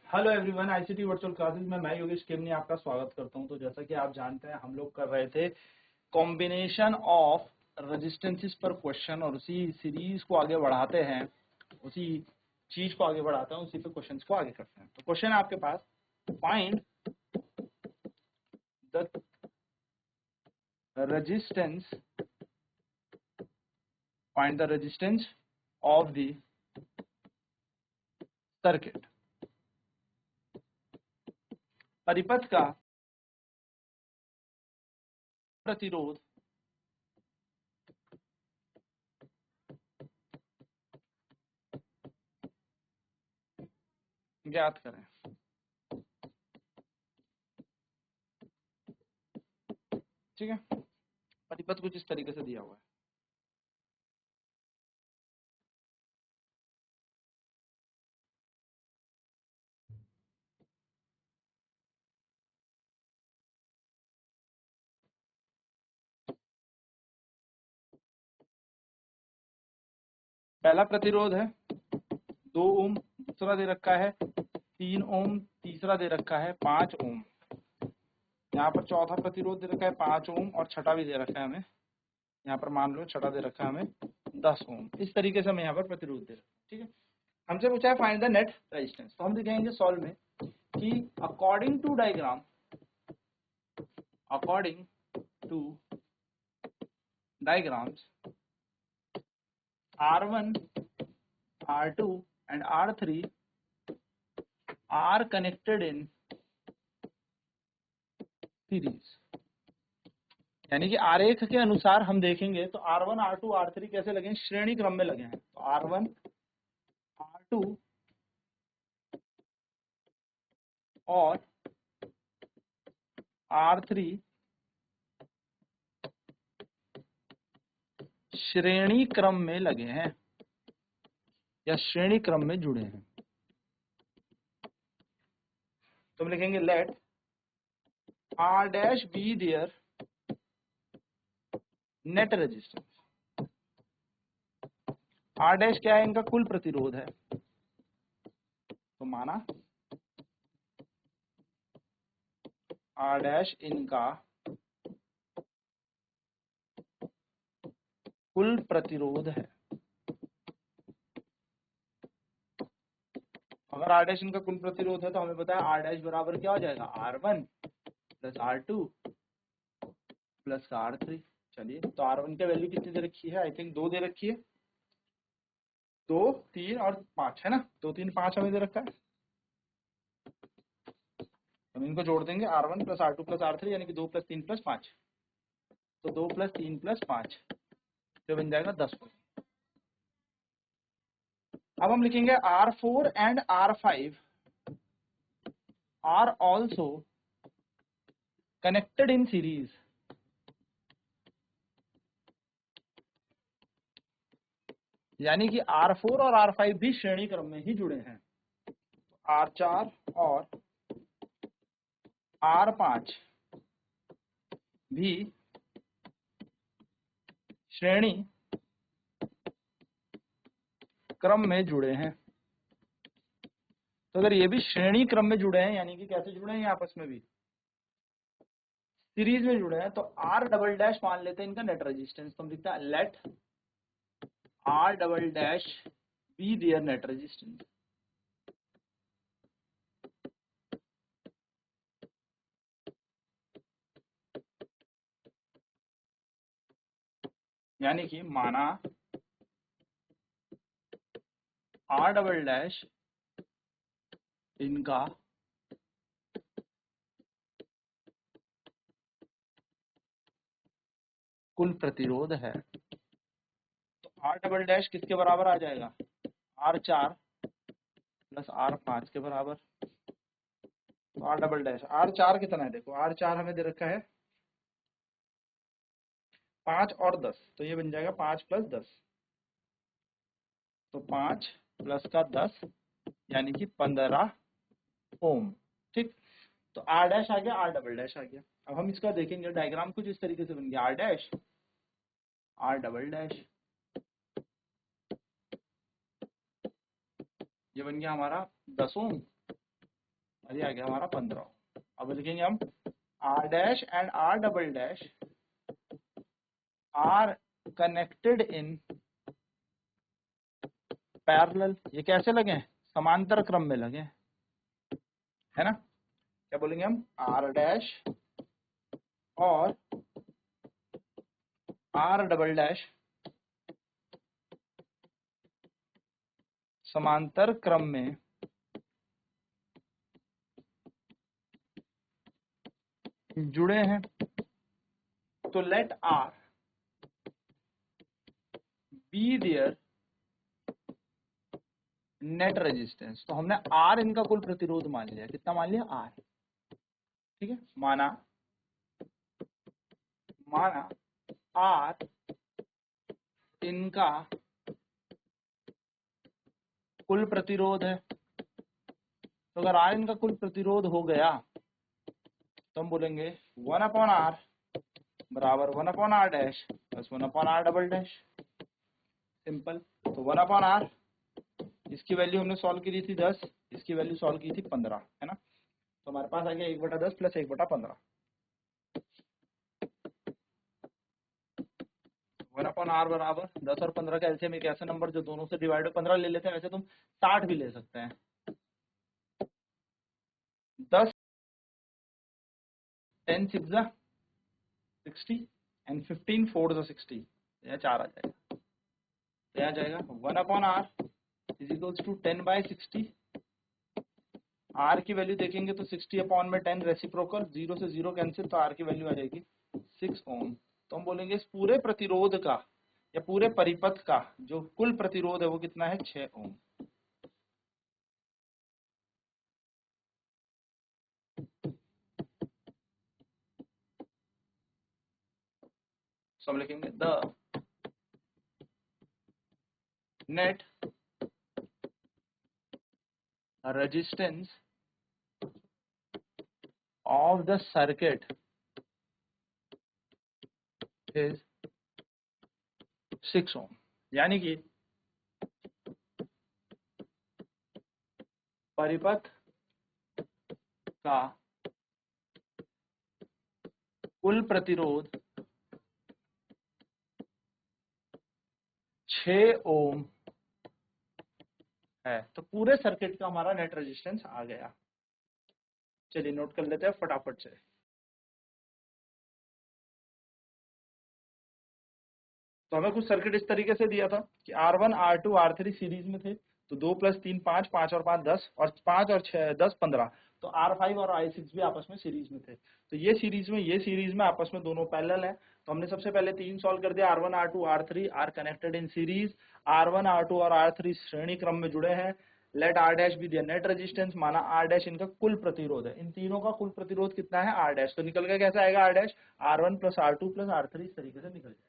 Hello everyone, ICT virtual classes में मैं योगेश केमनी आपका स्वागत करता हूं। तो जैसा कि आप जानते हैं हम लोग कर रहे थे कॉम्बिनेशन ऑफ रेजिस्टेंसेस पर क्वेश्चन और उसी सीरीज को आगे बढ़ाते हैं, उसी चीज को आगे बढ़ाते हैं, उसी पे क्वेश्चंस को आगे करते हैं। तो क्वेश्चन है आपके पास, find the resistance find the resistance of the circuit. परिपथ का प्रतिरोध ज्ञात करें। ठीक है, परिपथ कुछ इस तरीके से दिया हुआ है। पहला प्रतिरोध है 2 ओम, दूसरा दे रखा है 3 ओम, तीसरा दे रखा है 5 ओम। यहाँ पर चौथा प्रतिरोध दे रखा है 5 ओम और छठा भी दे रखा है हमें, यहाँ पर मान लो छठा दे रखा है हमें 10 ओम। इस तरीके से हमें यहाँ पर प्रतिरोध दे रखा है। ठीक है, हमसे पूछा है फाइंड द नेट रेजिस्टेंस। तो हम लिखेंगे सॉल्व में कि according to diagram, according to diagrams R1, R2 and R3 are connected in series। यानी कि आरेख के अनुसार हम देखेंगे तो R1, R2, R3 कैसे लगे, श्रेणी क्रम में लगे हैं। तो R1, R2 और R3 श्रेणी क्रम में लगे हैं या श्रेणी क्रम में जुड़े हैं। तो हम लिखेंगे let R dash be their net resistance. R dash क्या है, इनका कुल प्रतिरोध है। तो माना R डैश इनका कुल प्रतिरोध है। अगर R डैश इनका कुल प्रतिरोध है तो हमें पता है R डैश बराबर क्या हो जाएगा, R1 plus R2 plus R3। चलिए, तो R1 की वैल्यू कितनी दे रखी है, आई थिंक 2 दे रखी है, 2, 3 और 5 है ना, 2, 3, 5 हमें दे रखा है। हम इनको जोड़ देंगे R1 plus R2 plus R3 यानी कि 2 प्लस 3 प्लस 5। तो 2 प्लस 3 प्लस 5 तो बन जाएगा 10। अब हम लिखेंगे R4 and R5 are also connected in series. यानी कि R4 और R5 भी श्रेणी क्रम में ही जुड़े हैं। R4 और R5 भी श्रेणी क्रम में जुड़े हैं। तो अगर ये भी श्रेणी क्रम में जुड़े हैं यानी कि कैसे जुड़े हैं, आपस में भी सीरीज में जुड़े हैं, तो R डबल डैश मान लेते हैं इनका नेट रेजिस्टेंस। तो हम लिखते हैं let R double dash be their net resistance. यानी कि माना R डबल डैश इनका कुल प्रतिरोध है। तो R डबल डैश किसके बराबर आ जाएगा, R4 प्लस R5 के बराबर। तो R डबल डैश R4 कितना है, देखो R4 हमें दे रखा है 5 और 10, तो ये बन जाएगा 5 प्लस 10। तो 5 प्लस का 10 यानी कि 15 ओम। ठीक, तो R डैश आ गया, R डबल डैश आ गया। अब हम इसका देखेंगे डायग्राम कुछ इस तरीके से बन गया, R dash R double dash, ये बन गया हमारा 10 ओम और ये आ गया हमारा 15। अब लिखेंगे हम R dash and R double dash are connected in parallel. ये कैसे लगे? समांतर क्रम में लगे, है ना। क्या बोलेंगे हम? आर डैश और आर डबल डैश समांतर क्रम में जुड़े हैं। तो let R be their net resistance. तो हमने आर इनका कुल प्रतिरोध मान लिया। कितना मान लिया? आर। ठीक है, माना आर इनका कुल प्रतिरोध है। तो अगर आर इनका कुल प्रतिरोध हो गया तो हम बोलेंगे 1/r बराबर 1/r dash plus 1/r double dash. Simple. तो 1/r, इसकी वैल्यू हमने सॉल्व की थी 10, इसकी वैल्यू सॉल्व की थी 15, है ना। तो हमारे पास आ गया 1/10 प्लस 1/15। 1/r बराबर 10 और 15 का एलसीएम एक ऐसा नंबर जो दोनों से डिवाइड 15 ले लेते हैं। वैसे तुम 60 भी ले सकते हैं। 10 10 6 60 एंड 15 4 60, यहाँ 4 आ जाएगा। तो यहाँ जाएगा 1/r is equals to 10/60। R की वैल्यू देखेंगे तो 60/10 रेसिप्रोकल, 0 से 0 कैंसिल, तो आर की वैल्यू आ जाएगी 6 ओम। तो हम बोलेंगे इस पूरे प्रतिरोध का या पूरे परिपथ का जो कुल प्रतिरोध है वो कितना है? 6 ओम। तो हम लिखेंगे the net resistance of the circuit is 6 ohm। यानी कि परिपथ का कुल प्रतिरोध 6 ओम है। तो पूरे सर्किट का हमारा नेट रेजिस्टेंस आ गया। चलिए नोट कर लेते हैं फटाफट से। तो हमें कुछ सर्किट इस तरीके से दिया था कि R1 R2 R3 सीरीज में थे। तो 2 + 3 5, 5 और 5 10, और 5 और 6 10 15। तो R5 और I6 भी आपस में सीरीज में थे। तो ये सीरीज में आपस में दोनों पैरेलल है। तो हमने सबसे पहले 3 सॉल्व कर दिया। R1 R2 R3 are connected in series. R1 R2 और R3 श्रेणी क्रम में जुड़े हैं। Let R dash be their net resistance, माना R डैश इनका कुल प्रतिरोध है। इन तीनों का कुल प्रतिरोध कितना है? R dash. तो निकल के कैसे आएगा? R dash R1 + R2 + R3 इस तरीके से निकल जाएगा।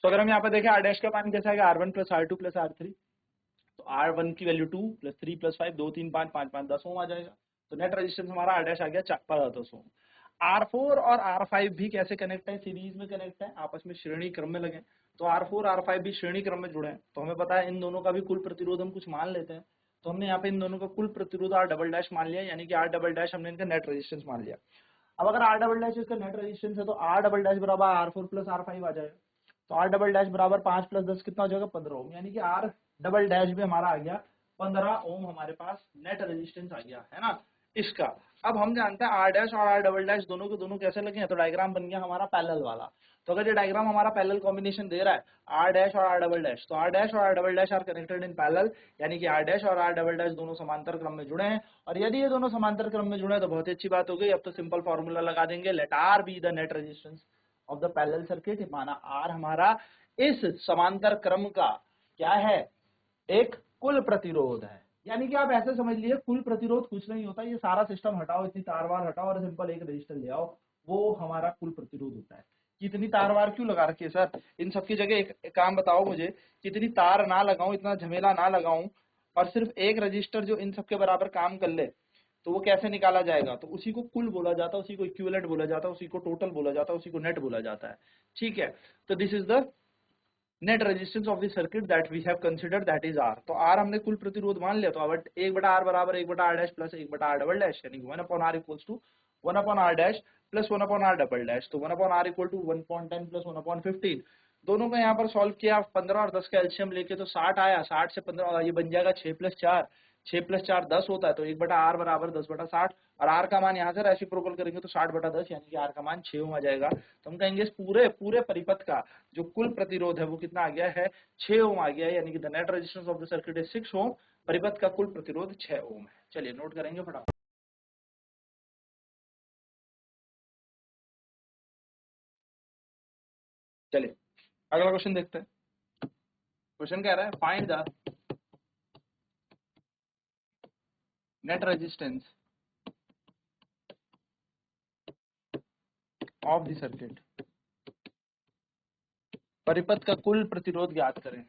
तो अगर हम यहाँ पे देखें R डैश का मान कैसा आएगा? R1 + R2 + R3। तो R1 की वैल्यू 2 + 3 + 5 2 3 5 5 5 10 ओम आ जाएगा। तो नेट रेजिस्टेंस हमारा R डैश आ गया 10 ओम। R4 और R5 भी कैसे कनेक्ट है? सीरीज में कनेक्ट है, आपस में श्रेणी क्रम में लगे। तो R4 R5 भी श्रेणी क्रम में जुड़े हैं। तो हमें पता है इन दोनों का भी कुल प्रतिरोध हम कुछ मान लेते हैं। तो हमने यहाँ पे इन दोनों का कुल प्रतिरोध R डबल डैश मान लिया, यानी कि R डबल डैश हमने इनका नेट रेजिस्टेंस मान लिया। अब अगर R डबल डैश इसका नेट रेजिस्टेंस है तो R डबल डैश बराबर R4 + R5 आ जाएगा। तो R डबल डैश बराबर 5 + 10 कितना हो जाएगा? 15 ओम। यानी कि R डबल डैश भी हमारा आ गया 15 ओम। हमारे पास नेट रेजिस्टेंस आ गया, है ना, इसका। अब हम जानते हैं R डैश और R डबल डैश दोनों के दोनों कैसे लगे हैं। तो डायग्राम बन गया हमारा पैरेलल वाला। तो अगर ये डायग्राम हमारा पैरेलल कॉम्बिनेशन दे रहा है R डैश और R डबल डैश, तो R डैश और R double dash are connected in parallel, यानी कि R डैश और R डबल डैश दोनों समांतर क्रम में जुड़े हैं। और यदि ये दोनों समांतर क्रम में जुड़े हैं तो बहुत ही अच्छी बात हो गई। अब तो सिंपल फॉर्मूला लगा देंगे, let R be the net resistance of the parallel circuit. माना R हमारा इस समांतर क्रम का क्या है? एक कुल प्रतिरोध है। यानी कि आप ऐसे समझ लीजिए कुल प्रतिरोध कुछ नहीं होता, ये सारा सिस्टम हटाओ, इतनी तार वार हटाओ और सिंपल एक रजिस्टर ले आओ, वो हमारा कुल प्रतिरोध होता है। कितनी तार वार क्यों लगा रखी है सर? इन सबकी जगह एक काम बताओ मुझे, कितनी तार ना लगाऊं, इतना झमेला ना लगाऊं, और सिर्फ एक रजिस्टर जो इन सबके बराबर काम कर ले, तो वो कैसे निकाला जाएगा? तो उसी को कुल बोला जाता है, उसी को इक्विवेलेंट बोला जाता है, उसी को टोटल बोला जाता है, उसी को नेट बोला जाता है। ठीक है, तो this is the net resistance of the circuit that we have considered that is R. तो आर हमने कुल प्रतिरोध मान लिया, तो अब 1/r बराबर 1/r dash plus 1/r double dash, यानी 1/r equals to 1/r dash plus 1/r double dash. तो 1/r इक्वल टू 1.10 प्लस 1/15। दोनों का यहाँ पर सॉल्व किया, 15 और 10 का एलसीएम लेके तो 60 आया, 60 से 15 ये बन जाएगा 6 प्लस 4, 6 प्लस 4 10 होता है, तो 1/r बराबर 10/60। और आर का मान यहाँ से रेसिप्रोकल करेंगे तो 60/10, यानी कि आर का मान 6 ओम आ जाएगा। तो हम कहेंगे इस पूरे पूरे परिपथ का जो कुल प्रतिरोध है वो कितना आ गया है, 6 ओम आ गया है, यानी कि the net resistance of the circuit is 6 ओम। परिपथ का कुल प्रतिरोध 6 ओम है। चलिए नोट करेंगे फटाफट। चलिए अगला क्वेश्चन देखते हैं। क्वेश्चन कह रहा है find the net resistance of the circuit, परिपथ का कुल प्रतिरोध ज्ञात करें।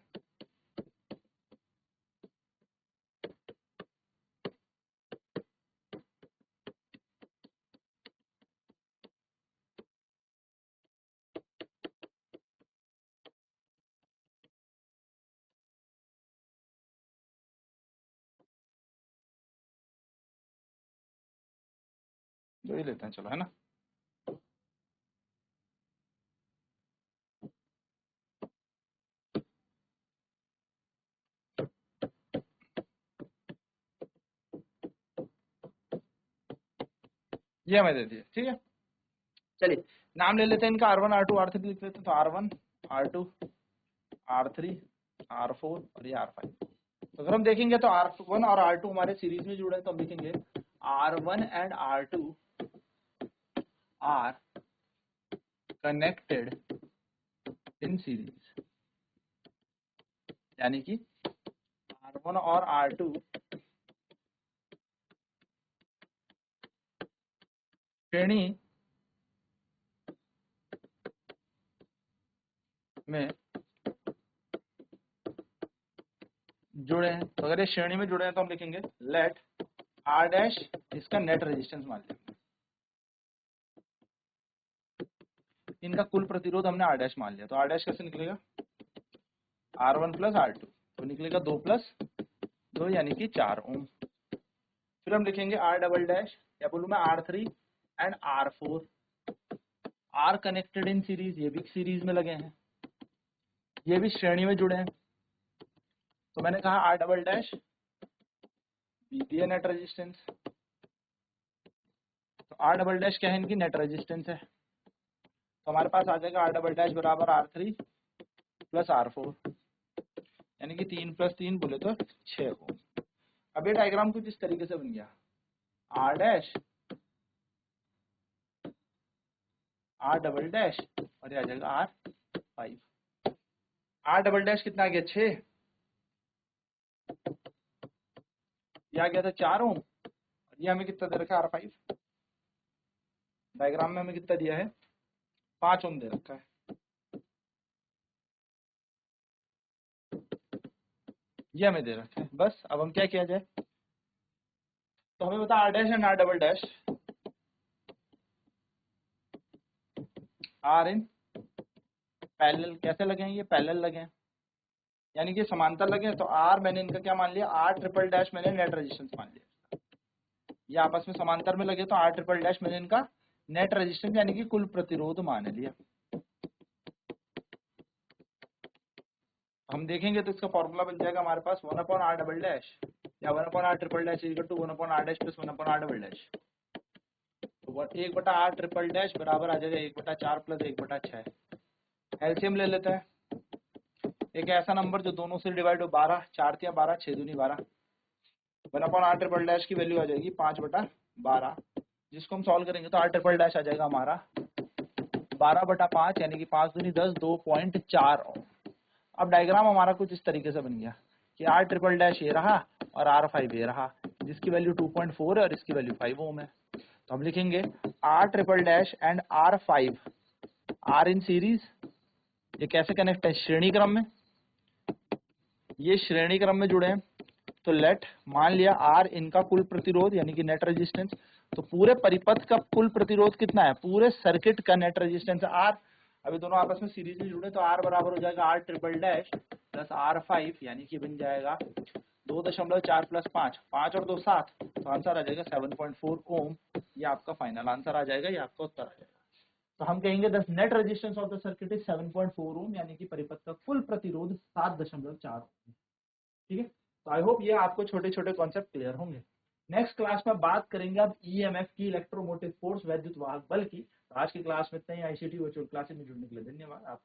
जो ही लेते हैं चलो, है ना। ये हमें दे दिए, ठीक है। चलिए नाम ले लेते हैं इनका, R1 R2 R3 लिख लेते हैं। तो R1 R2 R3 R4 और ये R5। तो अगर हम देखेंगे तो R1 और R2 हमारे सीरीज में जुड़े हैं, तो हम लिखेंगे R1 and R2 are connected in series, यानी कि R1 और R2 श्रेणी में जुड़े हैं। तो अगर ये श्रेणी में जुड़े हैं तो हम लिखेंगे लेट R डैश इसका नेट रेजिस्टेंस मान लेंगे। इनका कुल प्रतिरोध हमने R डैश मान लिया, तो R डैश कैसे निकलेगा, R1 प्लस R2, तो निकलेगा 2 प्लस 2 यानी कि 4 ओम। फिर हम लिखेंगे R डबल डैश, या बोलूं मैं R3 and R4 are connected in series, ये भी सीरीज में लगे हैं, ये भी श्रेणी में जुड़े हैं। तो मैंने कहा R double dash BPA net resistance, तो R डबल डैश क्या है, इनकी नेट रेजिस्टेंस है। तो हमारे पास आ जाएगा R डबल डैश बराबर R3 प्लस R4, यानी कि 3 प्लस 3 बोले तो 6 ओम। अब ये डायग्राम कुछ इस तरीके से बन गया, R dash R double dash और ये आ जाएगा R5। R डबल डैश कितना आ गया 6, ये आ गया था 4 ओम, और ये हमें कितना दे रखा है R5, डायग्राम में हमें कितना दिया है 5 ओम दे रखा है। ये हमें दे रखा है। बस अब हम क्या किया जाए, तो हमें बता R dash and R double dash are in parallel कैसे लगे हैं, ये पैरेलल लगे हैं, यानी कि समांतर लगे हैं। तो R मैंने इनका क्या मान लिया, R ट्रिपल डैश मैंने नेट रेजिस्टेंस मान लिया। ये आपस में समांतर में लगे तो R ट्रिपल डैश मैंने इनका नेट रेजिस्टेंस यानी कि कुल प्रतिरोध मान लिया। हम देखेंगे तो इसका फॉर्मूला बन जाएगा हमारे पास 1/r डबल डैश या 1/r triple dash equal to 1/r dash plus 1/r double dash. तो 1/r ट्रिपल डैश बराबर आ जाएगा 1/4 प्लस 1/6। एलसीएम ले लेते हैं, एक ऐसा नंबर जो दोनों से डिवाइड हो, 12 4 या 12 6 दूनी 12, 1/r ट्रिपल डैश की वैल्यू आ जाएगी 5/12, जिसको हम सॉल्व करेंगे तो r ट्रिपल डैश आ जाएगा हमारा 12/5, यानी कि 5 दूनी 10, 2.4 ओम। अब डायग्राम हमारा कुछ इस तरीके से बन गया कि R ट्रिपल डैश ये रहा और R5 ये रहा, जिसकी वैल्यू 2.4 है और इसकी वैल्यू 5 ओम है। तो हम लिखेंगे R triple dash and R5 are in series. ये कैसे कनेक्ट है, श्रेणी क्रम में, ये श्रेणी क्रम में जुड़े हैं। तो लेट मान लिया R इनका कुल प्रतिरोध यानी कि नेट रेजिस्टेंस। तो पूरे परिपथ का कुल प्रतिरोध कितना है, पूरे सर्किट का नेट रेजिस्टेंस R, अभी दोनों आपस में सीरीज में जुड़े तो R बराबर हो जाएगा R triple dash plus R5, यानी कि बन जाएगा 2.4 प्लस 5, 5 और 2 7, तो आंसर आ जाएगा 7.4 ओम। ये आपका फाइनल आंसर आ जाएगा, ये आपका उत्तर आ जाएगा। तो हम कहेंगे the net resistance of the circuit is 7.4 ओम, यानी कि परिपथ का कुल प्रतिरोध 7.4 ओम। ठीक है, तो आई होप ये आपको छोटे छोटे कॉन्सेप्ट क्लियर होंगे। नेक्स्ट क्लास में बात करेंगे अब ईएमएफ की, इलेक्ट्रोमोटिव फोर्स, वैद्युत वाहक बल की। तो आज की क्लास में इतना ही। आईसीटी वर्चुअल क्लासेस में जुड़ने के लिए धन्यवाद। आप